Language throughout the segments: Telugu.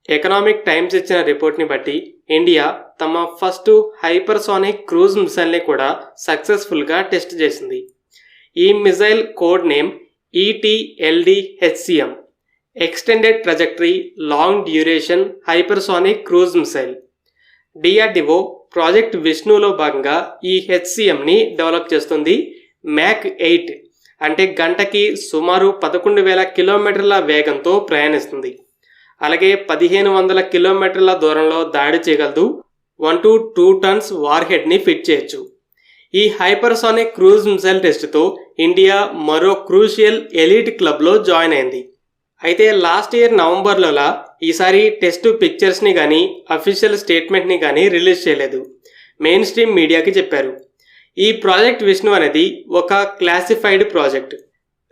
ఎకనామిక్ టైమ్స్ ఇచ్చిన రిపోర్ట్ని బట్టి ఇండియా తమ ఫస్ట్ హైపర్సోనిక్ క్రూజ్ మిసైల్ని కూడా సక్సెస్ఫుల్గా టెస్ట్ చేసింది. ఈ missile code name ETLD-HCM, extended trajectory long duration hypersonic cruise missile. DRDO project విష్ణులో భాగంగా ఈ HCMని డెవలప్ చేస్తుంది. మ్యాక్ 8 అంటే గంటకి సుమారు 11,000 కిలోమీటర్ల వేగంతో ప్రయాణిస్తుంది. అలాగే 1,500 కిలోమీటర్ల దూరంలో దాడి చేయగలదు. 1 to 2 టన్స్ వార్ హెడ్ని ఫిట్ చేయొచ్చు. ఈ హైపర్సోనిక్ క్రూజ్ మిసైల్ టెస్ట్తో ఇండియా మరో క్రూషియల్ ఎలీట్ క్లబ్లో జాయిన్ అయింది. అయితే లాస్ట్ ఇయర్ నవంబర్లోలా ఈసారి టెస్ట్ పిక్చర్స్ని కానీ అఫీషియల్ స్టేట్మెంట్ని కానీ రిలీజ్ చేయలేదు. మెయిన్ స్ట్రీమ్ మీడియాకి చెప్పారు. ఈ ప్రాజెక్ట్ విష్ణు అనేది ఒక క్లాసిఫైడ్ ప్రాజెక్ట్.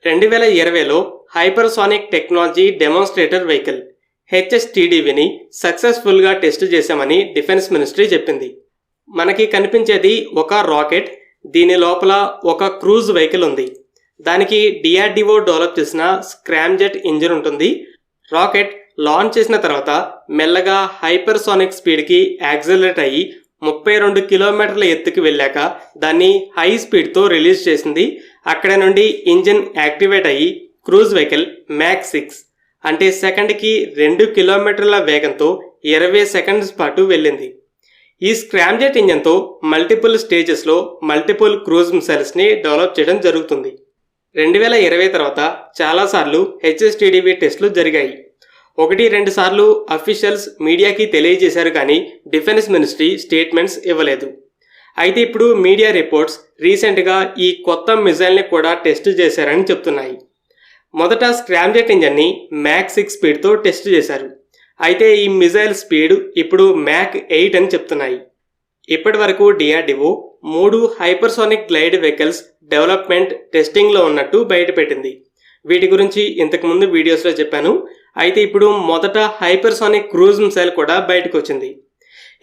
2020లో హైపర్సోనిక్ టెక్నాలజీ డెమాన్స్ట్రేటర్ వెహికల్ HSTDVని సక్సెస్ఫుల్గా టెస్ట్ చేశామని డిఫెన్స్ మినిస్ట్రీ చెప్పింది. మనకి కనిపించేది ఒక రాకెట్. దీని లోపల ఒక క్రూజ్ వెహికల్ ఉంది. దానికి DRDO డెవలప్ చేసిన స్క్రామ్జెట్ ఇంజిన్ ఉంటుంది. రాకెట్ లాంచ్ చేసిన తర్వాత మెల్లగా హైపర్సోనిక్ స్పీడ్కి యాక్సిలరేట్ అయ్యి 32 కిలోమీటర్ల ఎత్తుకి వెళ్ళాక దాన్ని హై స్పీడ్తో రిలీజ్ చేసింది. అక్కడ నుండి ఇంజిన్ యాక్టివేట్ అయ్యి క్రూజ్ వెహికల్ మ్యాక్ 6 అంటే సెకండ్కి 2 కిలోమీటర్ల వేగంతో 20 సెకండ్స్ పాటు వెళ్ళింది. ఈ స్క్రామ్జెట్ ఇంజన్తో మల్టిపుల్ స్టేజెస్లో మల్టిపుల్ క్రూజ్ మిసైల్స్ని డెవలప్ చేయడం జరుగుతుంది. 2020 తర్వాత చాలాసార్లు HSTDV టెస్టులు జరిగాయి. 1-2 సార్లు అఫీషియల్స్ మీడియాకి తెలియజేశారు కానీ డిఫెన్స్ మినిస్ట్రీ స్టేట్మెంట్స్ ఇవ్వలేదు. అయితే ఇప్పుడు మీడియా రిపోర్ట్స్ రీసెంట్గా ఈ కొత్త మిసైల్ని కూడా టెస్ట్ చేశారని చెప్తున్నాయి. మొదట స్క్రామ్జెట్ ఇంజన్ని మ్యాక్ 6 స్పీడ్తో టెస్ట్ చేశారు. అయితే ఈ మిసైల్ స్పీడ్ ఇప్పుడు మ్యాక్ 8 అని చెప్తున్నాయి. ఇప్పటి వరకు DRDO 3 hypersonic glide vehicles development టెస్టింగ్లో ఉన్నట్టు బయటపెట్టింది. వీటి గురించి ఇంతకుముందు వీడియోస్లో చెప్పాను. అయితే ఇప్పుడు మొదట హైపర్సోనిక్ క్రూజ్ మిసైల్ కూడా బయటకు వచ్చింది.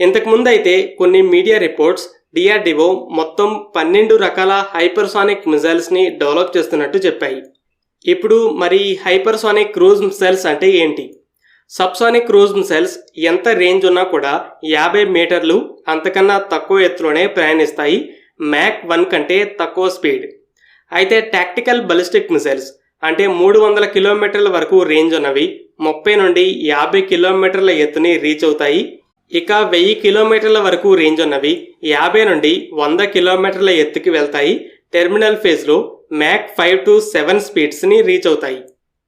ఇంతకుముందు అయితే కొన్ని మీడియా రిపోర్ట్స్ DRDO మొత్తం 12 రకాల హైపర్సోనిక్ మిసైల్స్ని డెవలప్ చేస్తున్నట్టు చెప్పాయి. ఇప్పుడు మరి హైపర్సోనిక్ క్రూజ్ మిసైల్స్ అంటే ఏంటి? సబ్సోనిక్ క్రూజ్ మిసైల్స్ ఎంత రేంజ్ ఉన్నా కూడా 50 మీటర్లు అంతకన్నా తక్కువ ఎత్తులోనే ప్రయాణిస్తాయి. మ్యాక్ 1 కంటే తక్కువ స్పీడ్. అయితే టాక్టికల్ బలిస్టిక్ మిసైల్స్ అంటే 300 కిలోమీటర్ల వరకు రేంజ్ ఉన్నవి 30 నుండి 50 కిలోమీటర్ల ఎత్తుని రీచ్ అవుతాయి. ఇక 1000 కిలోమీటర్ల వరకు రేంజ్ ఉన్నవి 50 నుండి 100 కిలోమీటర్ల ఎత్తుకి వెళ్తాయి. టెర్మినల్ ఫేజ్లో మ్యాక్ 5 to 7 స్పీడ్స్ని రీచ్ అవుతాయి.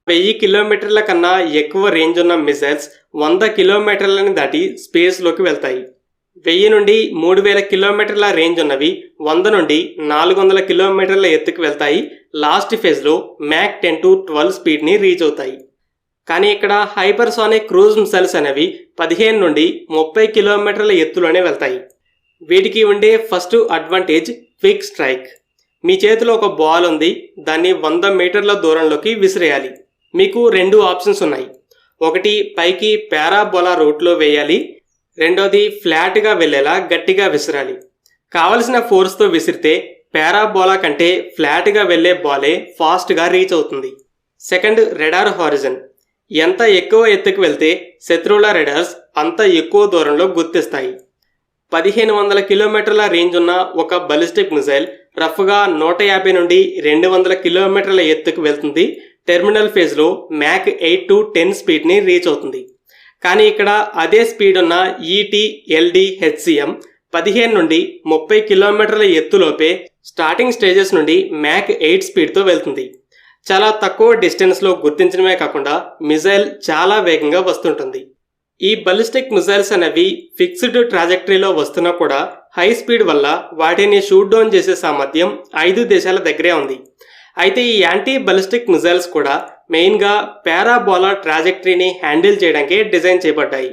1000 కిలోమీటర్ల కన్నా ఎక్కువ రేంజ్ ఉన్న మిసైల్స్ 100 కిలోమీటర్లని దాటి స్పేస్లోకి వెళ్తాయి. 1000 నుండి 3000 కిలోమీటర్ల రేంజ్ ఉన్నవి 100 నుండి 400 కిలోమీటర్ల ఎత్తుకు వెళ్తాయి. లాస్ట్ ఫేజ్లో మ్యాక్ 10 to 12 స్పీడ్ని రీచ్ అవుతాయి. కానీ ఇక్కడ హైపర్సోనిక్ క్రూజ్ మిసైల్స్ అనేవి 15 నుండి 30 కిలోమీటర్ల ఎత్తులోనే వెళ్తాయి. వీటికి ఉండే ఫస్ట్ అడ్వాంటేజ్ క్విక్ స్ట్రైక్. మీ చేతిలో ఒక బాల్ ఉంది. దాన్ని 100 మీటర్ల దూరంలోకి విసిరేయాలి. మీకు 2 ఆప్షన్స్ ఉన్నాయి. ఒకటి పైకి పారాబోలా రూట్లో వేయాలి. రెండోది ఫ్లాట్గా వెళ్ళేలా గట్టిగా విసిరాలి. కావలసిన ఫోర్స్తో విసిరితే పారాబోలా కంటే ఫ్లాట్గా వెళ్ళే బాలే ఫాస్ట్గా రీచ్ అవుతుంది. Second radar horizon. ఎంత ఎక్కువ ఎత్తుకు వెళ్తే శత్రువుల రెడార్స్ అంత ఎక్కువ దూరంలో గుర్తిస్తాయి. 1500 కిలోమీటర్ల రేంజ్ ఉన్న ఒక బలిస్టిక్ మిసైల్ రఫ్గా 150 నుండి 200 కిలోమీటర్ల ఎత్తుకు వెళ్తుంది. టెర్మినల్ ఫేజ్లో మ్యాక్ 8 to 10 స్పీడ్ని రీచ్ అవుతుంది. కానీ ఇక్కడ అదే స్పీడ్ ఉన్న ETLD-HCM 15 నుండి 30 కిలోమీటర్ల ఎత్తులోపే స్టార్టింగ్ స్టేజెస్ నుండి మ్యాక్ 8 స్పీడ్తో వెళ్తుంది. చాలా తక్కువ డిస్టెన్స్లో గుర్తించడమే కాకుండా మిసైల్ చాలా వేగంగా వస్తుంటుంది. ఈ బలిస్టిక్ మిసైల్స్ అనేవి ఫిక్స్డ్ ట్రాజెక్టరీలో వస్తున్నా కూడా హై స్పీడ్ వల్ల వాటిని షూట్ డౌన్ చేసే సామర్థ్యం 5 దేశాల దగ్గరే ఉంది. అయితే ఈ యాంటీ బలిస్టిక్ మిసైల్స్ కూడా మెయిన్గా పారాబోలా ట్రాజెక్టరీని హ్యాండిల్ చేయడానికే డిజైన్ చేయబడ్డాయి.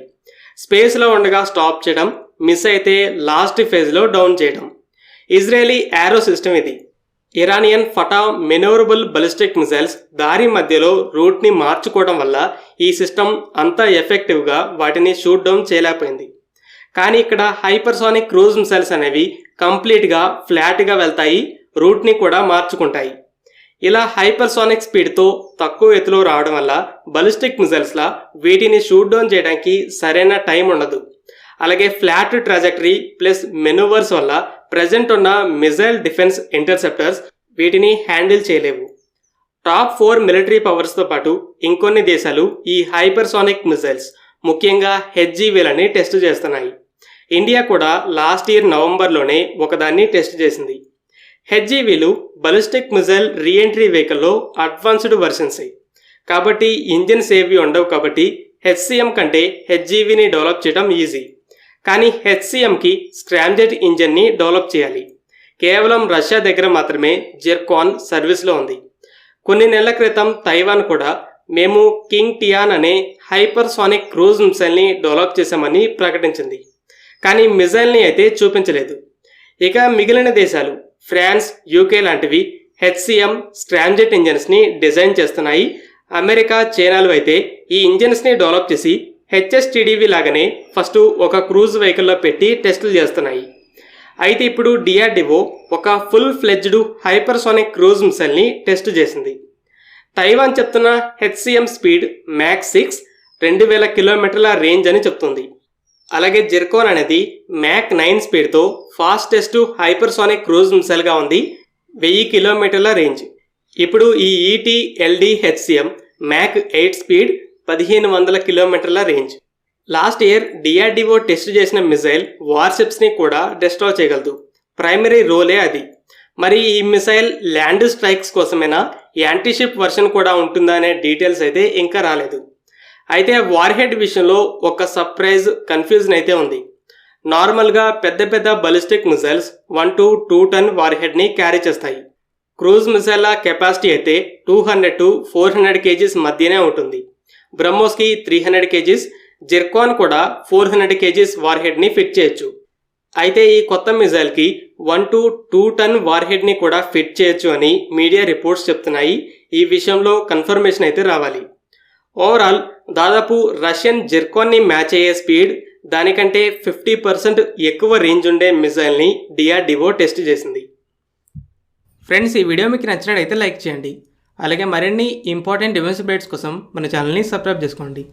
స్పేస్లో ఉండగా స్టాప్ చేయడం, మిస్ అయితే లాస్ట్ ఫేజ్లో డౌన్ చేయడం. ఇజ్రాయలీ యారో సిస్టమ్ ఇది. ఇరానియన్ ఫటా మెనోరబుల్ బలిస్టిక్ మిసైల్స్ దారి మధ్యలో రూట్ని మార్చుకోవడం వల్ల ఈ సిస్టమ్ అంత ఎఫెక్టివ్గా వాటిని షూట్ డౌన్ చేయలేకపోయింది. కానీ ఇక్కడ హైపర్సోనిక్ క్రూజ్ మిసైల్స్ అనేవి కంప్లీట్గా ఫ్లాట్గా వెళ్తాయి. రూట్ని కూడా మార్చుకుంటాయి. ఇలా హైపర్సోనిక్ స్పీడ్తో తక్కువ ఎత్తులో రావడం వల్ల బలిస్టిక్ మిజైల్స్లా వీటిని షూట్ డౌన్ చేయడానికి సరైన టైం ఉండదు. అలాగే ఫ్లాట్ ట్రాజెక్టరీ ప్లస్ మెనూవర్స్ వల్ల ప్రజెంట్ ఉన్న మిజైల్ డిఫెన్స్ ఇంటర్సెప్టర్స్ వీటిని హ్యాండిల్ చేయలేవు. టాప్ 4 మిలిటరీ పవర్స్తో పాటు ఇంకొన్ని దేశాలు ఈ హైపర్సోనిక్ మిజైల్స్ ముఖ్యంగా హెచ్జీవీలని టెస్ట్ చేస్తున్నాయి. ఇండియా కూడా లాస్ట్ ఇయర్ నవంబర్లోనే ఒకదాన్ని టెస్ట్ చేసింది. హెచ్జీవీలు బలిస్టిక్ మిజైల్ రీఎంట్రీ వెహికల్లో అడ్వాన్స్డ్ వర్షన్స్ కాబట్టి ఇంజిన్స్ ఏవి ఉండవు కాబట్టి హెచ్సిఎం కంటే హెచ్జీవీని డెవలప్ చేయడం ఈజీ. కానీ హెచ్సిఎంకి స్క్రామ్జెట్ ఇంజిన్ని డెవలప్ చేయాలి. కేవలం రష్యా దగ్గర మాత్రమే జిర్కాన్ సర్వీస్లో ఉంది. కొన్ని నెలల క్రితం తైవాన్ కూడా మేము కింగ్ టియాన్ అనే హైపర్సోనిక్ క్రూజ్ మిసైల్ని డెవలప్ చేశామని ప్రకటించింది. కానీ మిజైల్ని అయితే చూపించలేదు. ఇక మిగిలిన దేశాలు ఫ్రాన్స్, యూకే లాంటివి హెచ్సిఎం స్క్రామ్జెట్ ఇంజన్స్ని డిజైన్ చేస్తున్నాయి. అమెరికా, చైనాలు అయితే ఈ ఇంజన్స్ని డెవలప్ చేసి హెచ్ఎస్టీడీవీ లాగానే ఫస్ట్ ఒక క్రూజ్ వెహికల్లో పెట్టి టెస్టులు చేస్తున్నాయి. అయితే ఇప్పుడు డిఆర్డిఓ ఒక ఫుల్ ఫ్లెడ్జ్డ్ హైపర్సోనిక్ క్రూజ్ మిసైల్ని టెస్ట్ చేసింది. తైవాన్ చెప్తున్న హెచ్సిఎం స్పీడ్ మ్యాక్ 6 2000 కిలోమీటర్ల రేంజ్ అని చెప్తుంది. అలాగే జిర్కాన్ అనేది మ్యాక్ 9 స్పీడ్తో ఫాస్టెస్ట్ హైపర్సోనిక్ క్రూజ్ మిసైల్గా ఉంది, 1000 కిలోమీటర్ల రేంజ్. ఇప్పుడు ఈ ఈటీఎల్డి హెచ్సిఎం మ్యాక్ 8 స్పీడ్ 1500 కిలోమీటర్ల range. Last year DRDO test చేసిన మిసైల్ వార్షిప్స్ని కూడా డిస్ట్రాయ్ చేయగలదు. ప్రైమరీ రోలే అది. మరి ఈ మిసైల్ ల్యాండ్ స్ట్రైక్స్ కోసమైనా యాంటీషిప్ వర్షన్ కూడా ఉంటుందా అనే డీటెయిల్స్ అయితే ఇంకా రాలేదు. అయితే వార్హెడ్ విషయంలో ఒక సర్ప్రైజ్ కన్ఫ్యూజన్ అయితే ఉంది. నార్మల్గా పెద్ద పెద్ద బలిస్టిక్ మిసైల్స్ 1 to 2 టన్ వార్హెడ్ని క్యారీ చేస్తాయి. క్రూజ్ మిసైల్ల కెపాసిటీ అయితే 200 to 400 కేజీస్ మధ్యనే ఉంటుంది. బ్రహ్మోస్కి 300 కేజీస్, జిర్కాన్ కూడా 400 కేజీస్ వార్హెడ్ని ఫిట్ చేయొచ్చు. అయితే ఈ కొత్త మిజైల్కి 1 to 2 టన్ వార్హెడ్ని కూడా ఫిట్ చేయొచ్చు అని మీడియా రిపోర్ట్స్ చెప్తున్నాయి. ఈ విషయంలో కన్ఫర్మేషన్ అయితే రావాలి. ఓవరాల్ దాదాపు రష్యన్ జిర్కాన్ని మ్యాచ్ అయ్యే స్పీడ్, దానికంటే 50% ఎక్కువ రేంజ్ ఉండే మిజైల్ని డిఆర్డిఓ టెస్ట్ చేసింది. ఫ్రెండ్స్, ఈ వీడియో మీకు నచ్చినట్లయితే లైక్ చేయండి. అలాగే మరిన్ని ఇంపార్టెంట్ డిఫెన్స్ అప్డేట్స్ కోసం మన ఛానల్ని సబ్స్క్రైబ్ చేసుకోండి.